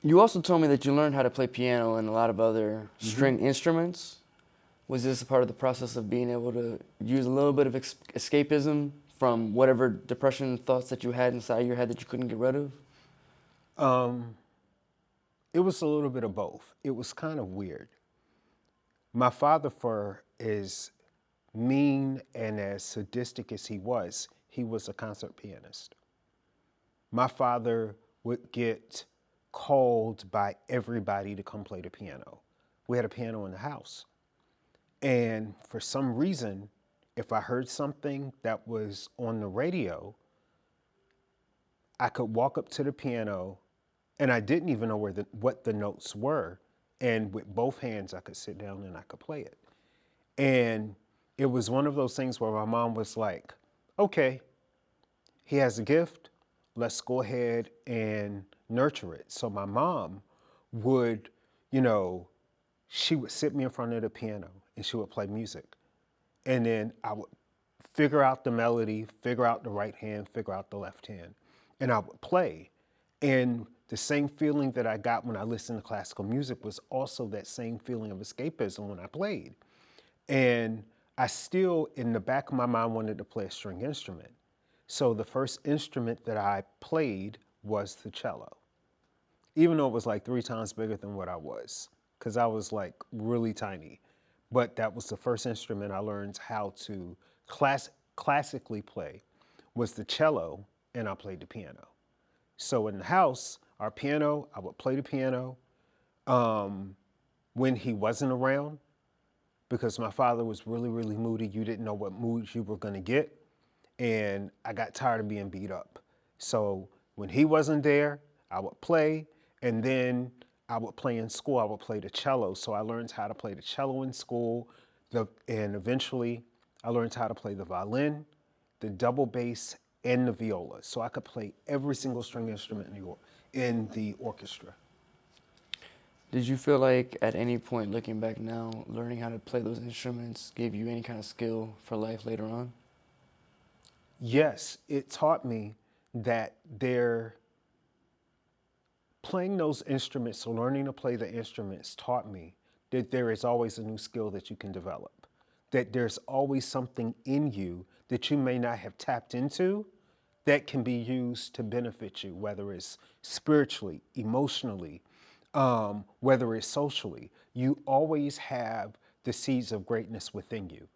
You also told me that you learned how to play piano and a lot of other string instruments. Was this a part of the process of being able to use a little bit of escapism from whatever depression thoughts that you had inside your head that you couldn't get rid of? Um, it was a little bit of both. It was kind of weird. My father, for as mean and as sadistic as he was a concert pianist. My father would get called by everybody to come play the piano. We had a piano in the house. And for some reason, if I heard something that was on the radio, I could walk up to the piano and I didn't even know what the notes were. And with both hands, I could sit down and I could play it. And it was one of those things where my mom was like, okay, he has a gift, let's go ahead and nurture it. So my mom would, you know, she would sit me in front of the piano and she would play music. And then I would figure out the melody, figure out the right hand, figure out the left hand, and I would play. And the same feeling that I got when I listened to classical music was also that same feeling of escapism when I played. And I still, in the back of my mind, wanted to play a string instrument. So the first instrument that I played was the cello, even though it was like 3 times bigger than what I was, because I was like really tiny. But that was the first instrument I learned how to classically play was the cello, and I played the piano. So in the house, our piano, I would play the piano when he wasn't around, because my father was really, really moody. You didn't know what mood you were going to get. And I got tired of being beat up. So when he wasn't there, I would play. And then I would play in school. I would play the cello. So I learned how to play the cello in school. And eventually I learned how to play the violin, the double bass, and the viola. So I could play every single string instrument in the orchestra. Did you feel like at any point looking back now, learning how to play those instruments gave you any kind of skill for life later on? Yes, it taught me that playing those instruments or learning to play the instruments taught me that there is always a new skill that you can develop, that there's always something in you that you may not have tapped into that can be used to benefit you, whether it's spiritually, emotionally, whether it's socially. You always have the seeds of greatness within you.